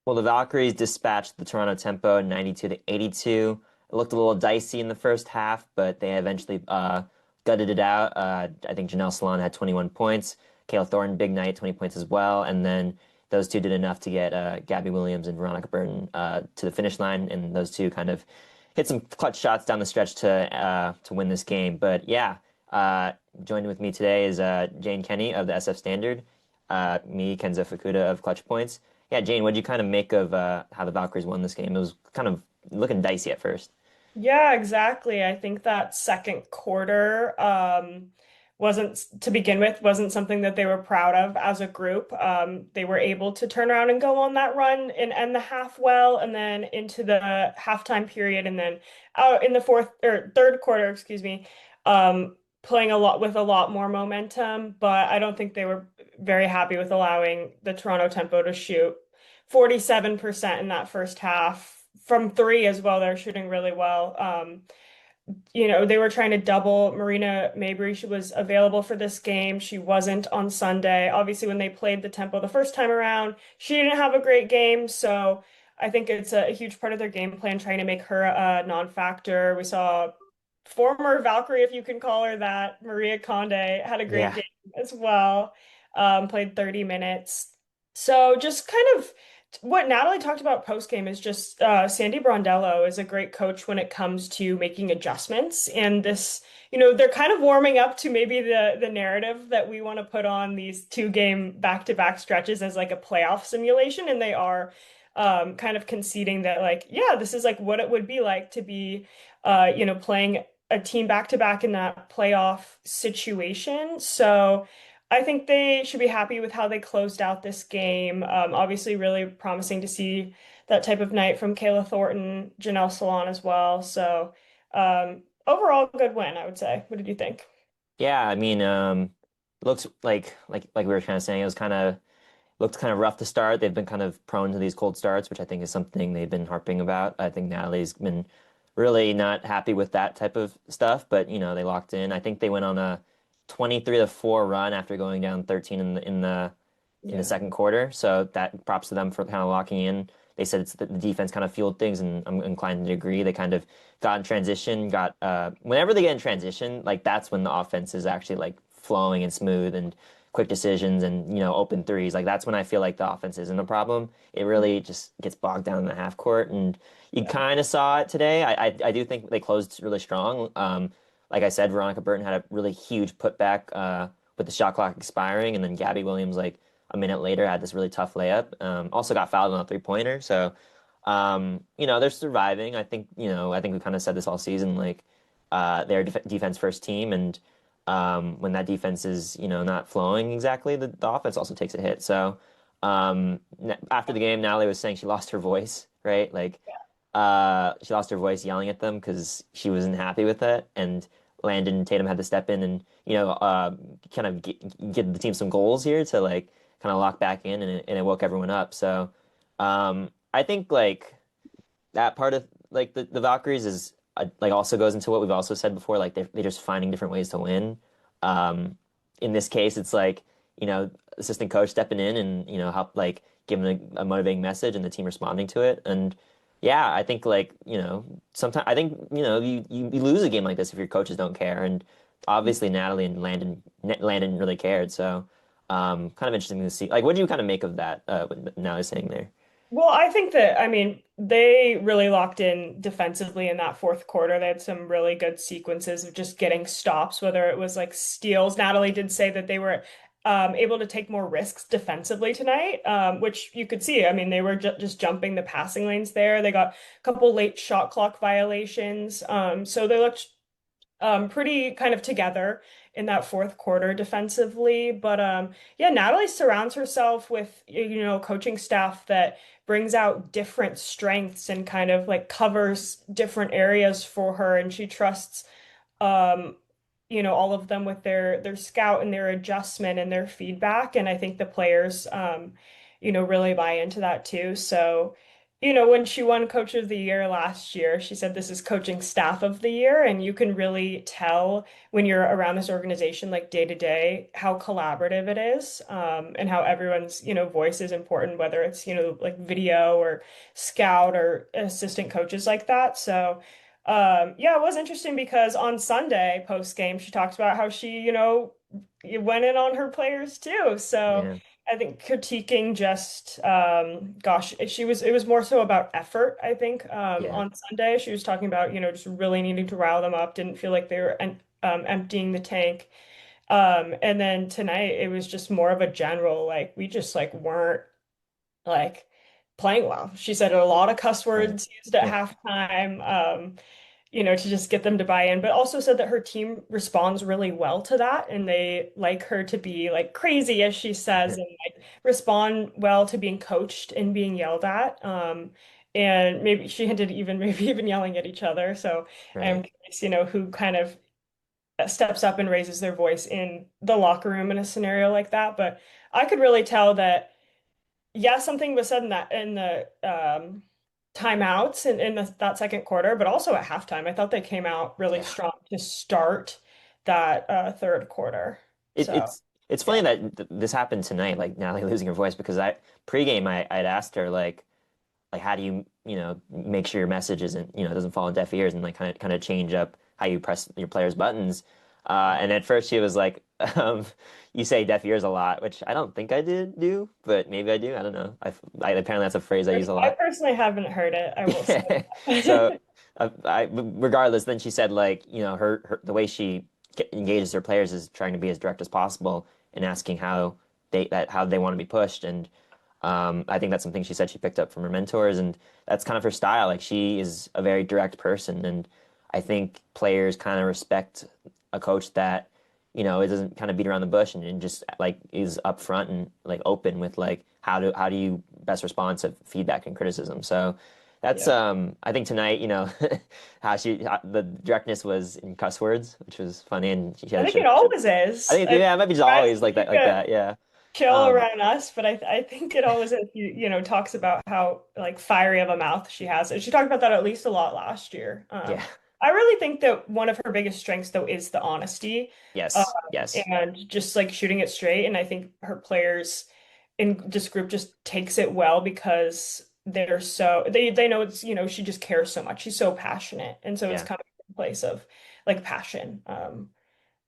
Well, the Valkyries dispatched the Toronto Tempo 92-82. It looked a little dicey in the first half, but they eventually gutted it out. I think Janelle Salon had 21 points. Kayla Thornton, big night, 20 points as well. And then those two did enough to get Gabby Williams and Veronica Burton to the finish line, and those two kind of hit some clutch shots down the stretch to win this game. But yeah, joining with me today is Jane Kenny of the SF Standard, me, Kenzo Fukuda of Clutch Points. Yeah, Jane, what did you kind of make of how the Valkyries won this game? It was kind of looking dicey at first. Yeah, exactly. I think that second quarter wasn't, to begin with, wasn't something that they were proud of as a group. They were able to turn around and go on that run and end the half well, and then into the halftime period, and then out in the fourth or third quarter, excuse me, playing a lot with a lot more momentum. But I don't think they were very happy with allowing the Toronto Tempo to shoot 47% in that first half from three as well. They're shooting really well. They were trying to double Marina Mabrey. She was available for this game. She wasn't on Sunday. Obviously, when they played the Tempo the first time around, she didn't have a great game. So I think it's a huge part of their game plan, trying to make her a non-factor. We saw former Valkyrie, if you can call her that, Maria Conde, had a great Yeah. game as well. Played 30 minutes. So just kind of what Natalie talked about post game is just Sandy Brondello is a great coach when it comes to making adjustments. And this, they're kind of warming up to maybe the narrative that we want to put on these two-game back-to-back stretches as like a playoff simulation. And they are kind of conceding that, like, yeah, this is like what it would be like to be, playing a team back-to-back in that playoff situation. So. I think they should be happy with how they closed out this game. Obviously, really promising to see that type of night from Kayla Thornton, Janelle Salon as well. So, overall, good win, I would say. What did you think? Yeah, I mean, it looks like we were kind of saying, it was kind of looked kind of rough to start. They've been kind of prone to these cold starts, which I think is something they've been harping about. I think Natalie's been really not happy with that type of stuff, but they locked in. I think they went on a 23-4 run after going down 13 in the Yeah. second quarter. So that props to them for kind of locking in. They said it's the defense kind of fueled things, and I'm inclined to agree. They kind of got in transition, got whenever they get in transition, like that's when the offense is actually like flowing and smooth and quick decisions and open threes. Like that's when I feel like the offense isn't a problem. It really just gets bogged down in the half court, and you Yeah. kind of saw it today. I do think they closed really strong. Like I said, Veronica Burton had a really huge putback with the shot clock expiring, and then Gabby Williams, like a minute later, had this really tough layup. Also got fouled on a three-pointer. So, they're surviving. I think we kind of said this all season, like they're defense first team, and when that defense is, not flowing exactly, the offense also takes a hit. So, after the game, Natalie was saying she lost her voice, right? Like, she lost her voice yelling at them because she wasn't happy with it, and Landon and Tatum had to step in and kind of give the team some goals here to like kind of lock back in, and it woke everyone up. So I think like that part of like the Valkyries is like also goes into what we've also said before. Like they're just finding different ways to win. Um, in this case, it's like assistant coach stepping in and help like giving a motivating message and the team responding to it. And yeah, I think like sometimes I think you lose a game like this if your coaches don't care. And obviously Natalie and Landon really cared. So kind of interesting to see. Like, what do you kind of make of that? What Natalie's saying there. Well, I think that, I mean, they really locked in defensively in that fourth quarter. They had some really good sequences of just getting stops, whether it was like steals. Natalie did say that they were able to take more risks defensively tonight, which you could see. I mean, they were ju just jumping the passing lanes there. They got a couple late shot clock violations. So they looked pretty kind of together in that fourth quarter defensively. But yeah, Natalie surrounds herself with, coaching staff that brings out different strengths and kind of like covers different areas for her. And she trusts, um, all of them with their scout and their adjustment and their feedback. And I think the players, really buy into that too. So when she won Coach of the Year last year, she said this is coaching staff of the year. And you can really tell when you're around this organization, like day to day, how collaborative it is, and how everyone's, voice is important, whether it's, like video or scout or assistant coaches like that. So, yeah, it was interesting because on Sunday post game, she talks about how she, went in on her players too. So, Yeah, I think critiquing just gosh, it was more so about effort, I think. yeah, On Sunday she was talking about, just really needing to rile them up, didn't feel like they were emptying the tank. And then tonight it was just more of a general like we just like weren't like playing well. She said a lot of cuss right. words used at Yeah, halftime. To just get them to buy in, but also said that her team responds really well to that and they like her to be like crazy, as she says, and like respond well to being coached and being yelled at. And maybe she hinted even maybe even yelling at each other. So I'm right. curious, who kind of steps up and raises their voice in the locker room in a scenario like that. But I could really tell that yeah, something was said in the timeouts in that second quarter, but also at halftime. I thought they came out really Yeah. strong to start that third quarter. It, So it's it's funny yeah. that this happened tonight, like Natalie losing her voice, because I pregame I'd asked her like how do you make sure your message isn't doesn't fall on deaf ears and like kind of change up how you press your players' buttons. And at first she was like, you say deaf ears a lot, which I don't think I did do, but maybe I do. I don't know. Apparently that's a phrase I use a I lot. personally haven't heard it, I will say. So, regardless, then she said like, her the way she engages her players is trying to be as direct as possible and asking how they want to be pushed. And I think that's something she said she picked up from her mentors, and that's kind of her style. Like she is a very direct person, and I think players kind of respect a coach that, it doesn't kind of beat around the bush and just like is upfront and like open with like how do you best respond to feedback and criticism. So that's Yeah. I think tonight, how the directness was in cuss words, which was funny, and she I had think it always I is. think I think yeah, it might be just tries always to keep like it that, yeah. chill Um, around us, but I think it always is, talks about how like fiery of a mouth she has. And she talked about that at least a lot last year. yeah. I really think that one of her biggest strengths though is the honesty, Yes, yes, and just like shooting it straight. And I think her players in this group just takes it well because they know it's, she just cares so much. She's so passionate. And so it's yeah, kind of a place of like passion.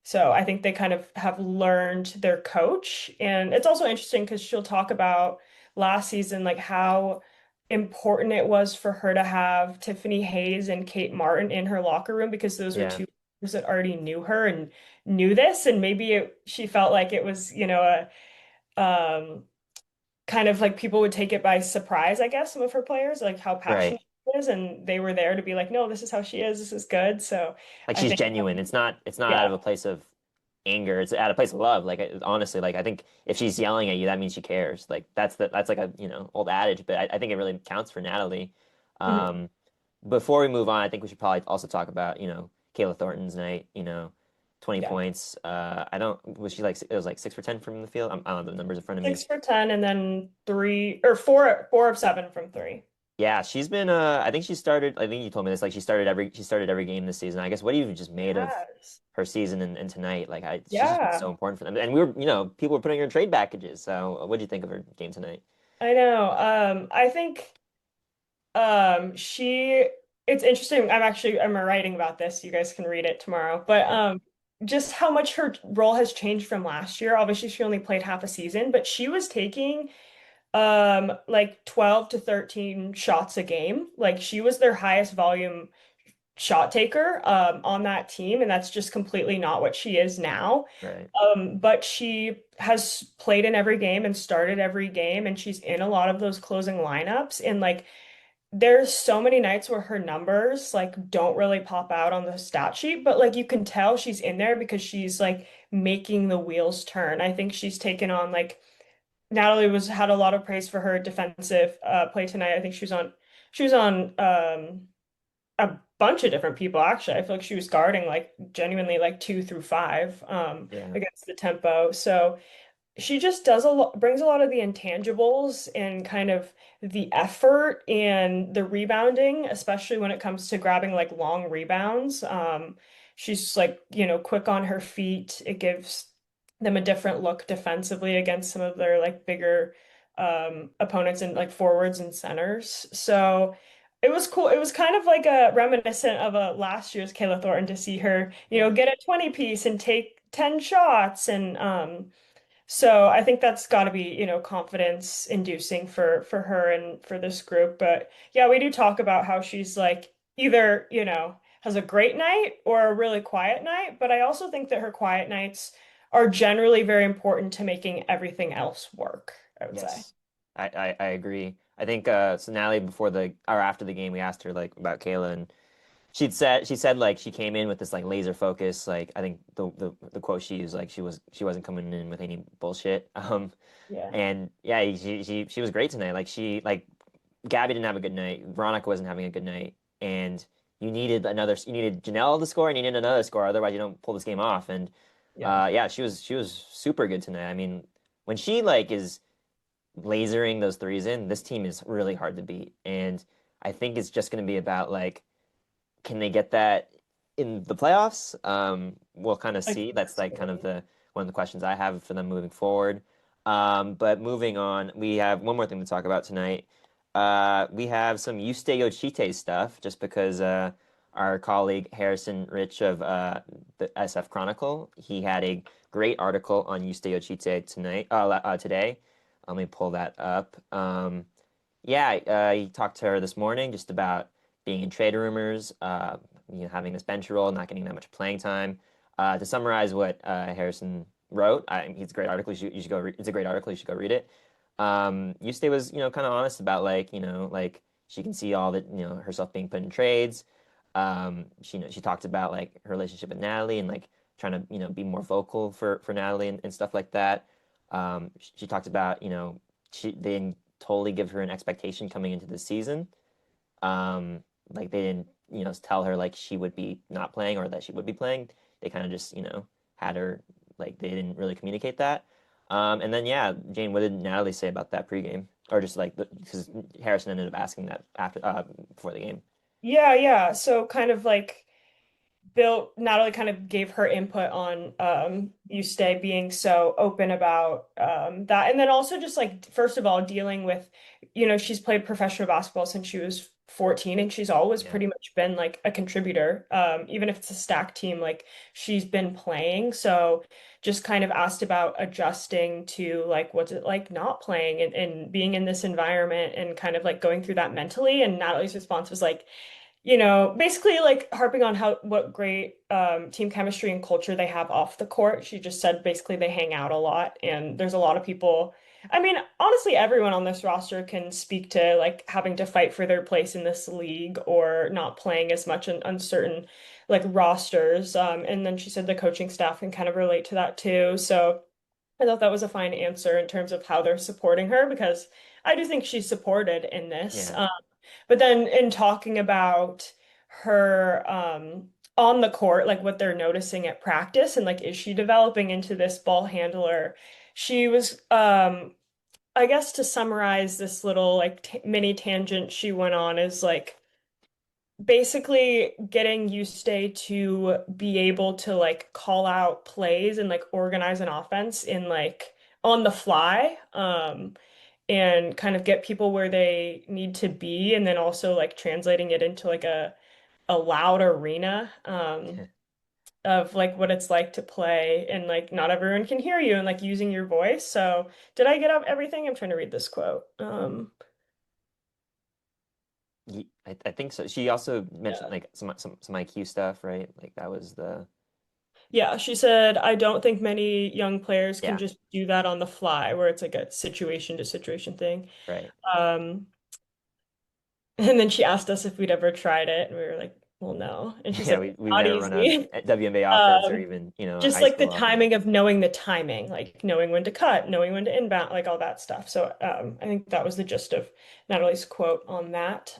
So I think they kind of have learned their coach. And it's also interesting because she'll talk about last season, like how important it was for her to have Tiffany Hayes and Kate Martin in her locker room because those were yeah, two players that already knew her and knew this. And maybe she felt like it was, a kind of like people would take it by surprise, I guess, some of her players, like how right. passionate she is. And they were there to be like, no, this is how she is. This is good. So Like I she's think, genuine. It's not out yeah. of a place of anger. It's out of a place of love. Like honestly, like I think if she's yelling at you, that means she cares. Like that's like a old adage, but I think it really counts for Natalie. Mhm. Um, Before we move on, I think we should probably also talk about Kayla Thornton's night. 20 Yeah. points. I don't was she like it was like 6 for 10 from the field. I don't have the numbers in front of me. 6 for 10 and then three or four of seven from three. Yeah, she's been I think she started I think you told me this like she started every game this season. I guess what have you just made of Yes. her season and tonight? Like she's just been Yeah, so important for them. And we were, people were putting her in trade packages. So what do you think of her game tonight? I know. I think she it's interesting. I'm writing about this. You guys can read it tomorrow. But Yeah. just how much her role has changed from last year. Obviously, she only played half a season, but she was taking like 12 to 13 shots a game. Like she was their highest volume shot taker on that team, and that's just completely not what she is now. Right. But she has played in every game and started every game, and she's in a lot of those closing lineups. And like, there's so many nights where her numbers like don't really pop out on the stat sheet, but like you can tell she's in there because she's like making the wheels turn. I think she's taken on like Natalie was had a lot of praise for her defensive play tonight. I think she was on a bunch of different people actually. I feel like she was guarding like genuinely like 2 through 5 Yeah. against the tempo. So she just does a lot, brings a lot of the intangibles and kind of the effort and the rebounding, especially when it comes to grabbing like long rebounds. She's like, quick on her feet. It gives them a different look defensively against some of their like bigger opponents and like forwards and centers. So it was cool. It was kind of like a reminiscent of a last year's Kayla Thornton to see her, Yeah. get a 20 piece and take 10 shots and so I think that's got to be, confidence inducing for her and for this group. But yeah, we do talk about how she's like either, has a great night or a really quiet night, but I also think that her quiet nights are generally very important to making everything else work, I would say. Yes. I agree. I think so Natalie before the or after the game we asked her like about Kayla and she said like she came in with this like laser focus like I think the quote she used like she wasn't coming in with any bullshit. Yeah. And yeah, she was great tonight. Like she like Gabby didn't have a good night. Veronica wasn't having a good night, and you needed Janelle to score and you needed another score. Otherwise, you don't pull this game off. And Yeah. yeah, she was super good tonight. I mean, when she like is lasering those threes in, this team is really hard to beat. And I think it's just going to be about like can they get that in the playoffs? We'll kind of Like, see. That's like kind of the one of the questions I have for them moving forward. But moving on, we have one more thing to talk about tonight. We have some Yuste Yoshite stuff, just because our colleague Harrison Rich of the SF Chronicle, he had a great article on Yuste Yoshite today. Let me pull that up. Yeah, he talked to her this morning just about being in trade rumors, having this bench role, not getting that much playing time. To summarize what Harrison wrote, it's a great article. You should go. It's a great article. You should go read it. Yuste was, kind of honest about like, like she can see all that, herself being put in trades. She talked about like her relationship with Natalie and like trying to, be more vocal for Natalie and stuff like that. She talked about, they didn't totally give her an expectation coming into the season. Like they didn't, tell her like she would be not playing or that she would be playing. They kind of just, had her like they didn't really communicate that. And then yeah, Jane, what did Natalie say about that pregame? Or just like because Harrison ended up asking that after before the game. yeah, yeah. So kind of like Bill Natalie kind of gave her input on you stay being so open about that. And then also just like first of all dealing with, she's played professional basketball since she was 14 and she's always Yeah. pretty much been like a contributor. Even if it's a stacked team, like she's been playing. So just kind of asked about adjusting to like what's it like not playing and being in this environment and kind of like going through that mentally. And Natalie's response was like, basically like harping on how what great team chemistry and culture they have off the court. She just said basically they hang out a lot and there's a lot of people. I mean, honestly, everyone on this roster can speak to like having to fight for their place in this league or not playing as much in uncertain like rosters. And then she said the coaching staff can kind of relate to that too. So I thought that was a fine answer in terms of how they're supporting her because I do think she's supported in this. Yeah. But then in talking about her on the court, like what they're noticing at practice and like is she developing into this ball handler? She was I guess to summarize this little like t mini tangent she went on is like basically getting Yuste to be able to like call out plays and like organize an offense in like on the fly. And kind of get people where they need to be, and then also like translating it into like a loud arena of like what it's like to play, and like not everyone can hear you, and like using your voice. So, did I get up everything? I'm trying to read this quote. I think so. She also mentioned Yeah. like some IQ stuff, right? Like that was the Yeah, she said, I don't think many young players can yeah, just do that on the fly, where it's like a situation to situation thing. right. Um, and then she asked us if we'd ever tried it, and we were like, well, no. And she Yeah, said, we've not never run a easy. WNBA offense or Um, even, just high like the school offense. timing of knowing the timing, like knowing when to cut, knowing when to inbound, like all that stuff. So I think that was the gist of Natalie's quote on that.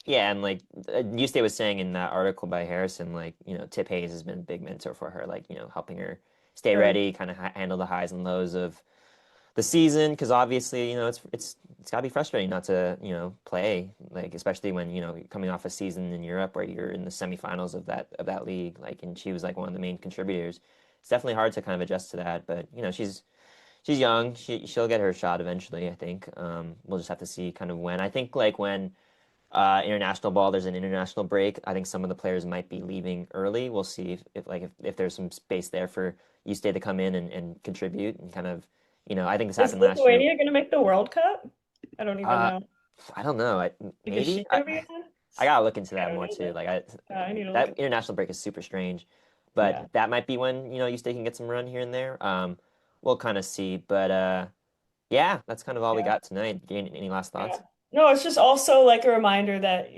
Yeah, and like Yuste was saying in that article by Harrison, like, Tip Hayes has been a big mentor for her, like, helping her stay Sure. ready, kind of handle the highs and lows of the season because obviously, it's got to be frustrating not to, play like especially when, you're coming off a season in Europe where you're in the semifinals of that league like and she was like one of the main contributors. It's definitely hard to kind of adjust to that, but she's young. She'll get her shot eventually, I think. We'll just have to see kind of when. I think like when international ball, there's an international break. I think some of the players might be leaving early. We'll see if there's some space there for you stay to come in and contribute and kind of, I think this Is happened last year. Lithuania going to make the World Cup? I don't even Uh, know. I don't know. Like, is she Maybe going to be in I it? gotta look into I that don't more know too. that. Like I need to look that at international break is super strange, but Yeah. that might be when you stay can get some run here and there. We'll kind of see, but yeah, that's kind of all we Yeah. got tonight. Any last Yeah. thoughts? No, it's just also like a reminder that,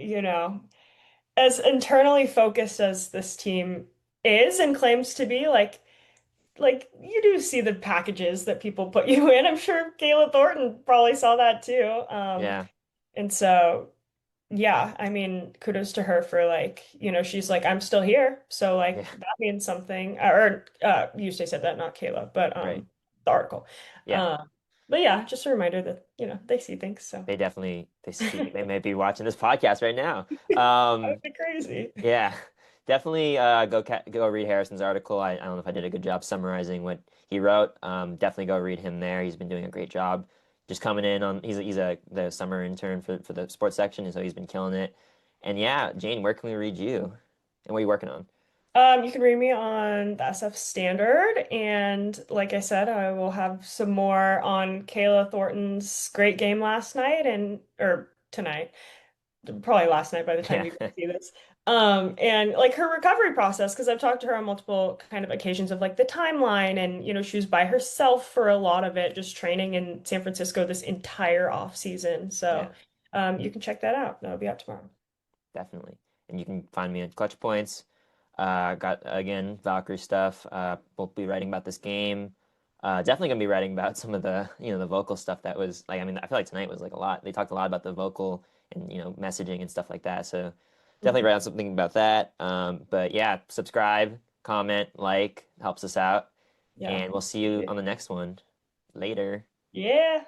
as internally focused as this team is and claims to be, like you do see the packages that people put you in. I'm sure Kayla Thornton probably saw that too. Yeah, And so yeah, I mean, kudos to her for like, she's like, I'm still here. So yeah, like that means something. Or Yuste said that, not Kayla, but right. the article. Yeah, Uh, but yeah, just a reminder that, they see things. So they definitely they may be watching this podcast right now. that Um, would be crazy. Yeah, definitely go read Harrison's article. I don't know if I did a good job summarizing what he wrote. Definitely go read him there. He's been doing a great job. Just coming in on the summer intern for the sports section, and so he's been killing it. And yeah, Jane, where can we read you? And what are you working on? You can read me on the SF Standard, and like I said, I will have some more on Kayla Thornton's great game last night and or tonight. Probably last night by the time Yeah, you guys see this. And like her recovery process, because I've talked to her on multiple kind of occasions of like the timeline, and she was by herself for a lot of it, just training in San Francisco this entire off season. So yeah. you can check that out. That'll be out tomorrow. Definitely. And you can find me at Clutch Points. Got again Valkyrie stuff. We'll be writing about this game. Definitely gonna be writing about some of the the vocal stuff that was like. I mean, I feel like tonight was like a lot. They talked a lot about the vocal and messaging and stuff like that. So definitely Mhm. write on something about that. But yeah, subscribe, comment, like helps us out, Yeah. and we'll see you on the next one later. Yeah.